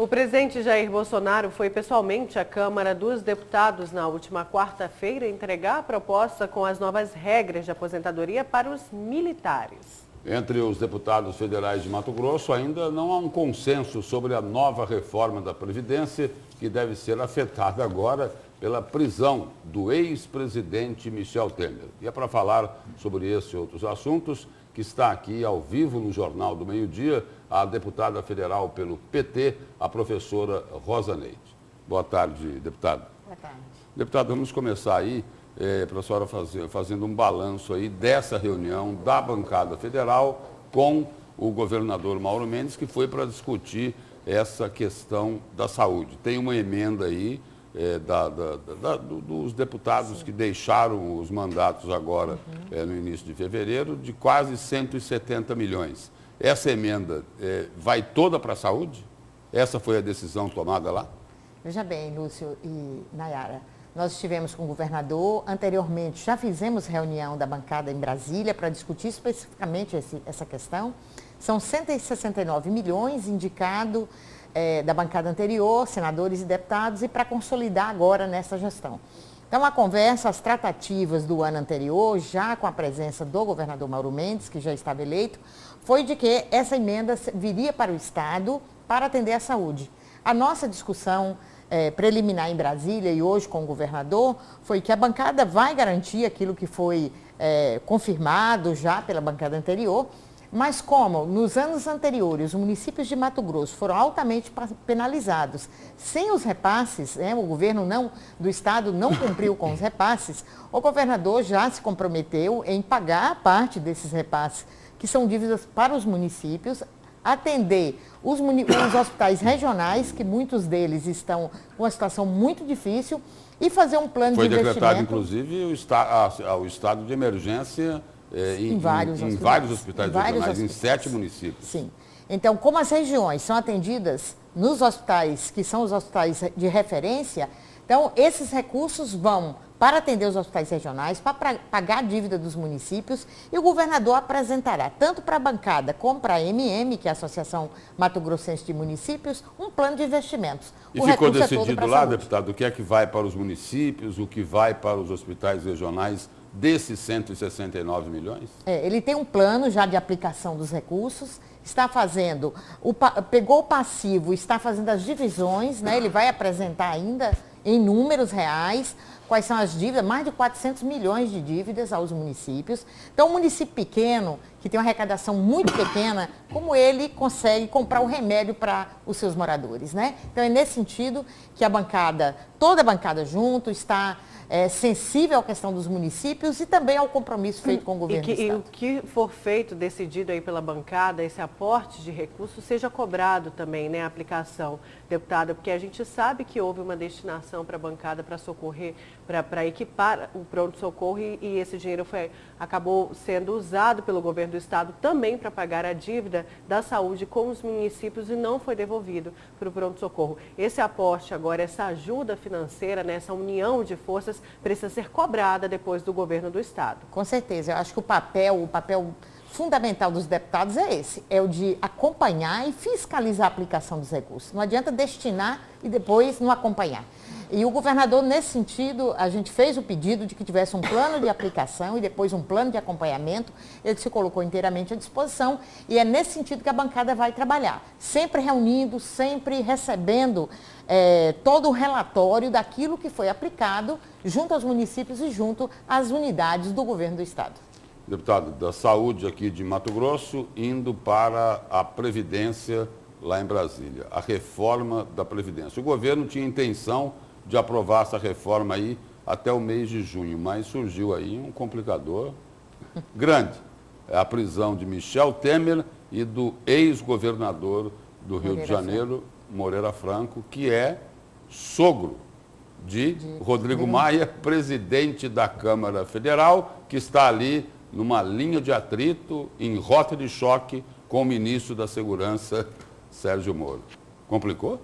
O presidente Jair Bolsonaro foi pessoalmente à Câmara dos Deputados na última quarta-feira entregar a proposta com as novas regras de aposentadoria para os militares. Entre os deputados federais de Mato Grosso, ainda não há um consenso sobre a nova reforma da Previdência, que deve ser afetada agora pela prisão do ex-presidente Michel Temer. E é para falar sobre esse e outros assuntos que está aqui ao vivo no Jornal do Meio-Dia, a deputada federal pelo PT, a professora Rosa Neide. Boa tarde, deputada. Boa tarde. Deputada, vamos começar aí, para a senhora fazendo um balanço aí dessa reunião da bancada federal com o governador Mauro Mendes, que foi para discutir essa questão da saúde. Tem uma emenda aí dos deputados que deixaram os mandatos agora no início de fevereiro, de quase 170 milhões. Essa emenda vai toda para a saúde? Essa foi a decisão tomada lá? Veja bem, Lúcio e Nayara, nós estivemos com o governador, anteriormente já fizemos reunião da bancada em Brasília para discutir especificamente essa questão. São 169 milhões indicado da bancada anterior, senadores e deputados, e para consolidar agora nessa gestão. Então, a conversa, as tratativas do ano anterior, já com a presença do governador Mauro Mendes, que já estava eleito, foi de que essa emenda viria para o Estado para atender a saúde. A nossa discussão preliminar em Brasília e hoje com o governador foi que a bancada vai garantir aquilo que foi confirmado já pela bancada anterior, mas como nos anos anteriores os municípios de Mato Grosso foram altamente penalizados, sem os repasses, o governo do estado não cumpriu com os repasses, o governador já se comprometeu em pagar parte desses repasses, que são dívidas para os municípios, atender os hospitais regionais, que muitos deles estão com uma situação muito difícil, e fazer um plano de investimento. Foi decretado, inclusive, o estado de emergência em vários hospitais regionais, em 7 municípios. Sim. Então, como as regiões são atendidas nos hospitais, que são os hospitais de referência, então esses recursos vão para atender os hospitais regionais, para pagar a dívida dos municípios, e o governador apresentará, tanto para a bancada como para a AMM, que é a Associação Mato Grossense de Municípios, um plano de investimentos. E ficou decidido lá, deputado, o que é que vai para os municípios, o que vai para os hospitais regionais desses 169 milhões? Ele tem um plano já de aplicação dos recursos, está fazendo, pegou o passivo, está fazendo as divisões, ele vai apresentar ainda em números reais quais são as dívidas, mais de 400 milhões de dívidas aos municípios. Então, um município pequeno, que tem uma arrecadação muito pequena, como ele consegue comprar o remédio para os seus moradores, Então, é nesse sentido que toda a bancada junto, está sensível à questão dos municípios e também ao compromisso feito com o governo do Estado. E o que for feito, decidido aí pela bancada, esse aporte de recursos, seja cobrado também, a aplicação, deputada, porque a gente sabe que houve uma destinação para a bancada para socorrer, para equipar o pronto-socorro e esse dinheiro acabou sendo usado pelo governo do Estado também para pagar a dívida da saúde com os municípios e não foi devolvido para o pronto-socorro. Esse aporte agora, essa ajuda financeira, essa união de forças, precisa ser cobrada depois do governo do Estado. Com certeza. Eu acho que o papel fundamental dos deputados é esse, é o de acompanhar e fiscalizar a aplicação dos recursos. Não adianta destinar e depois não acompanhar. E o governador, nesse sentido, a gente fez o pedido de que tivesse um plano de aplicação e depois um plano de acompanhamento. Ele se colocou inteiramente à disposição e é nesse sentido que a bancada vai trabalhar. Sempre reunindo, sempre recebendo todo o relatório daquilo que foi aplicado junto aos municípios e junto às unidades do governo do Estado. Deputado, da saúde aqui de Mato Grosso, indo para a Previdência lá em Brasília, a reforma da Previdência. O governo tinha intenção de aprovar essa reforma aí até o mês de junho, mas surgiu aí um complicador grande. É a prisão de Michel Temer e do ex-governador do Rio de Janeiro, Moreira Franco, que é sogro de Rodrigo Maia, presidente da Câmara Federal, que está ali numa linha de atrito, em rota de choque com o ministro da Segurança, Sérgio Moro. Complicou?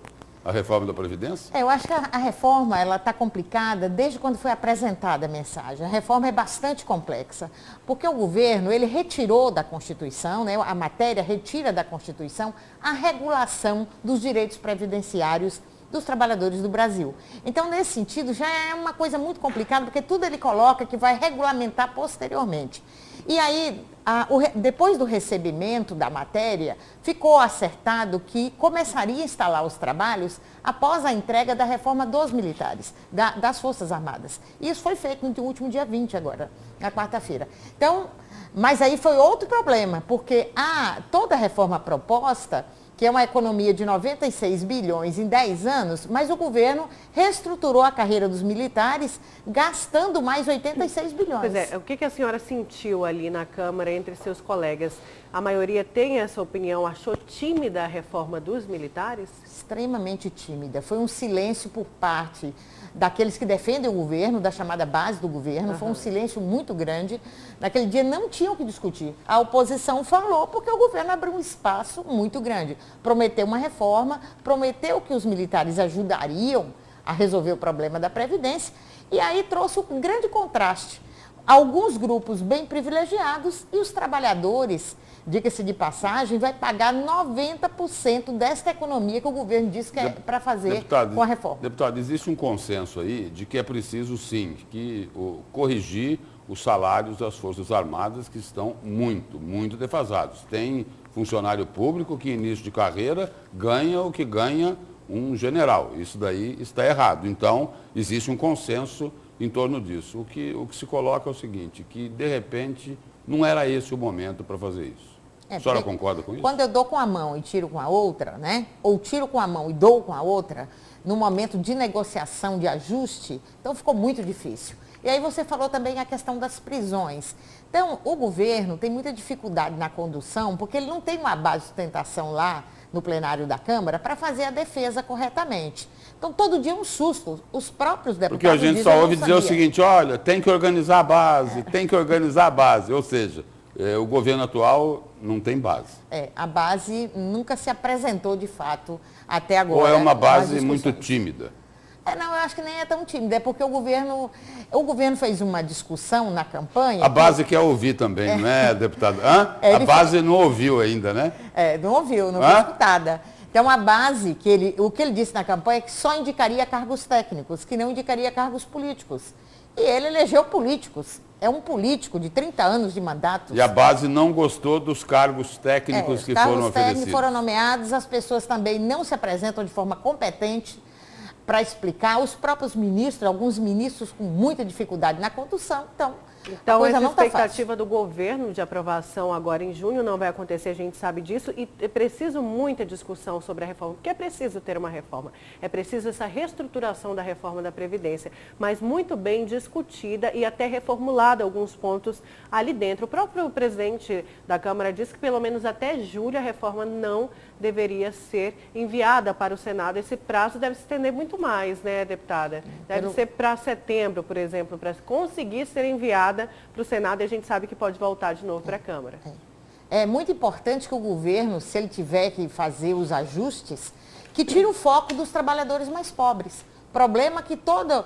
a reforma da Previdência? Eu acho que a reforma está complicada desde quando foi apresentada a mensagem. A reforma é bastante complexa, porque o governo ele retirou da Constituição, né, a matéria retira da Constituição a regulação dos direitos previdenciários dos trabalhadores do Brasil. Então, nesse sentido, já é uma coisa muito complicada, porque tudo ele coloca que vai regulamentar posteriormente. E aí, depois do recebimento da matéria, ficou acertado que começaria a instalar os trabalhos após a entrega da reforma dos militares, das Forças Armadas. E isso foi feito no último dia 20 agora, na quarta-feira. Então, mas aí foi outro problema, porque toda a reforma proposta, que é uma economia de 96 bilhões em 10 anos, mas o governo reestruturou a carreira dos militares, gastando mais 86 bilhões. Pois é, o que a senhora sentiu ali na Câmara entre seus colegas? A maioria tem essa opinião? Achou tímida a reforma dos militares? Extremamente tímida. Foi um silêncio por parte daqueles que defendem o governo, da chamada base do governo. Foi um silêncio muito grande. Naquele dia não tinham o que discutir. A oposição falou porque o governo abriu um espaço muito grande. Prometeu uma reforma, prometeu que os militares ajudariam a resolver o problema da Previdência. E aí trouxe um grande contraste. Alguns grupos bem privilegiados e os trabalhadores, diga-se de passagem, vai pagar 90% desta economia que o governo disse que é para fazer com a reforma. Deputado, existe um consenso aí de que é preciso, sim, corrigir os salários das Forças Armadas que estão muito defasados. Tem funcionário público que, início de carreira, ganha o que ganha um general. Isso daí está errado. Então, existe um consenso em torno disso. O que se coloca é o seguinte, que, de repente, não era esse o momento para fazer isso. A senhora concorda com isso? Quando eu dou com a mão e tiro com a outra, né? Ou tiro com a mão e dou com a outra, no momento de negociação, de ajuste, então ficou muito difícil. E aí você falou também a questão das prisões. Então, o governo tem muita dificuldade na condução, porque ele não tem uma base de sustentação lá no plenário da Câmara para fazer a defesa corretamente. Então, todo dia é um susto. Os próprios deputados porque a gente só ouve dizer o seguinte, olha, tem que organizar a base, tem que organizar a base. Ou seja, o governo atual não tem base. A base nunca se apresentou de fato até agora. Ou é uma base muito tímida? Não, eu acho que nem é tão tímida, é porque o governo fez uma discussão na campanha. A base quer ouvir também, não é, deputado? A base não ouviu ainda, né? Não ouviu, não foi escutada. Então, a base, o que ele disse na campanha é que só indicaria cargos técnicos, que não indicaria cargos políticos. E ele elegeu políticos. É um político de 30 anos de mandato. E a base não gostou dos cargos técnicos que foram oferecidos. Os cargos técnicos foram nomeados, as pessoas também não se apresentam de forma competente para explicar. Os próprios ministros, alguns ministros com muita dificuldade na condução. Então essa expectativa do governo de aprovação agora em junho não vai acontecer, a gente sabe disso, e é preciso muita discussão sobre a reforma, porque é preciso ter uma reforma, é preciso essa reestruturação da reforma da Previdência, mas muito bem discutida e até reformulada alguns pontos ali dentro. O próprio presidente da Câmara disse que pelo menos até julho a reforma não deveria ser enviada para o Senado. Esse prazo deve se estender muito mais, né, deputada? Deve ser para setembro, por exemplo, para conseguir ser enviada para o Senado, e a gente sabe que pode voltar de novo para a Câmara. É muito importante que o governo, se ele tiver que fazer os ajustes, que tire o foco dos trabalhadores mais pobres. Problema que toda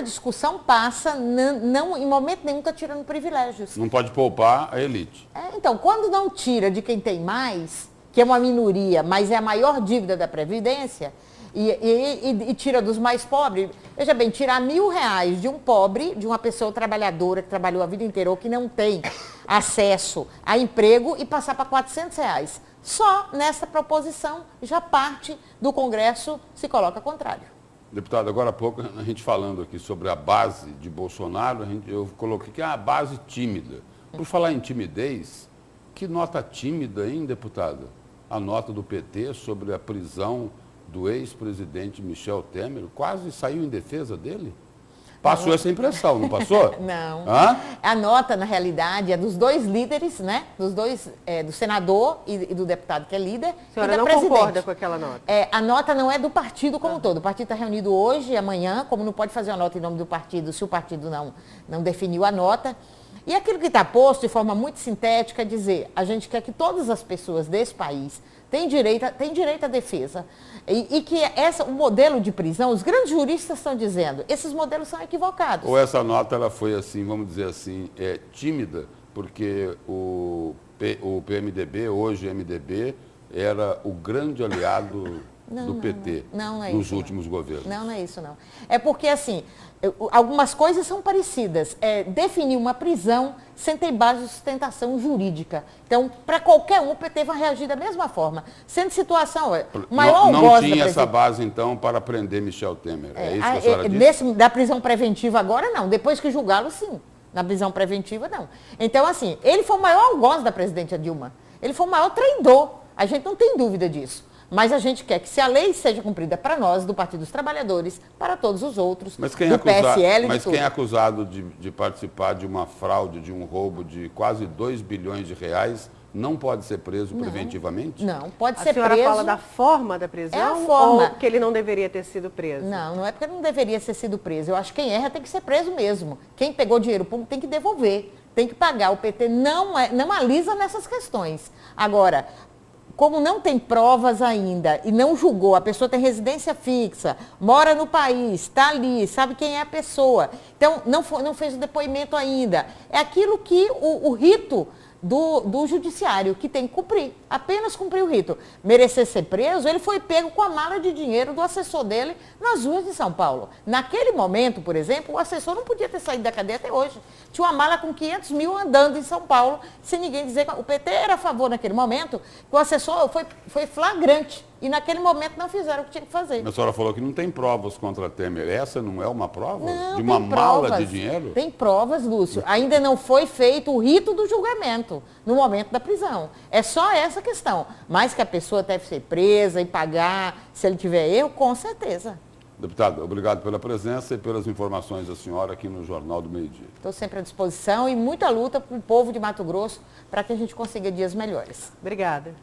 discussão passa, não, em momento nenhum está tirando privilégios. Não pode poupar a elite. Então, quando não tira de quem tem mais, que é uma minoria, mas é a maior dívida da Previdência, e tira dos mais pobres, veja bem, tirar R$1.000 de um pobre, de uma pessoa trabalhadora que trabalhou a vida inteira ou que não tem acesso a emprego, e passar para R$400. Só nessa proposição, já parte do Congresso se coloca contrário. Deputado, agora há pouco, a gente falando aqui sobre a base de Bolsonaro, eu coloquei que é a base tímida. Por falar em timidez, que nota tímida, hein, deputada? A nota do PT sobre a prisão do ex-presidente Michel Temer, quase saiu em defesa dele? Passou essa impressão, não passou? Não. A nota, na realidade, é dos dois líderes, né? Dos dois, do senador e do deputado que é líder. A senhora não concorda com aquela nota? A nota não é do partido como todo. O partido está reunido hoje e amanhã, como não pode fazer a nota em nome do partido, se o partido não definiu a nota. E aquilo que está posto de forma muito sintética é dizer, a gente quer que todas as pessoas desse país tem direito à defesa. E que o modelo de prisão, os grandes juristas estão dizendo, esses modelos são equivocados. Ou essa nota ela foi assim, vamos dizer assim, tímida, porque o PMDB, hoje MDB, era o grande aliado do PT nos últimos governos. Não é isso não. É porque assim, algumas coisas são parecidas. Definir uma prisão sem ter base de sustentação jurídica. Então, para qualquer um, o PT vai reagir da mesma forma. Sendo situação, maior não tinha essa base, então, para prender Michel Temer. É isso que a senhora disse? Da prisão preventiva agora, não. Depois que julgá-lo, sim. Na prisão preventiva, não. Então, assim, ele foi o maior algoz da presidente Dilma. Ele foi o maior traidor. A gente não tem dúvida disso. Mas a gente quer que se a lei seja cumprida para nós, do Partido dos Trabalhadores, para todos os outros, do PSL, mas quem é acusado de participar de uma fraude, de um roubo de quase 2 bilhões de reais, não pode ser preso preventivamente? Não, pode ser preso. A senhora fala da forma da prisão? É a forma. Ou que ele não deveria ter sido preso? Não é porque ele não deveria ter sido preso. Eu acho que quem erra tem que ser preso mesmo. Quem pegou dinheiro público tem que devolver, tem que pagar. O PT não alisa nessas questões. Agora, como não tem provas ainda e não julgou, a pessoa tem residência fixa, mora no país, está ali, sabe quem é a pessoa. Então, não fez o depoimento ainda. É aquilo que o rito do judiciário, que tem que cumprir, apenas cumprir o rito. Merecer ser preso, ele foi pego com a mala de dinheiro do assessor dele nas ruas de São Paulo. Naquele momento, por exemplo, o assessor não podia ter saído da cadeia até hoje. Tinha uma mala com 500 mil andando em São Paulo, sem ninguém dizer que o PT era a favor naquele momento, que o assessor foi flagrante. E naquele momento não fizeram o que tinha que fazer. A senhora falou que não tem provas contra Temer. Essa não é uma prova? Não, de uma mala de dinheiro? Tem provas, Lúcio. Ainda não foi feito o rito do julgamento no momento da prisão. É só essa questão. Mas que a pessoa deve ser presa e pagar, se ele tiver erro, com certeza. Deputada, obrigado pela presença e pelas informações da senhora aqui no Jornal do Meio-Dia. Estou sempre à disposição e muita luta para o povo de Mato Grosso para que a gente consiga dias melhores. Obrigada.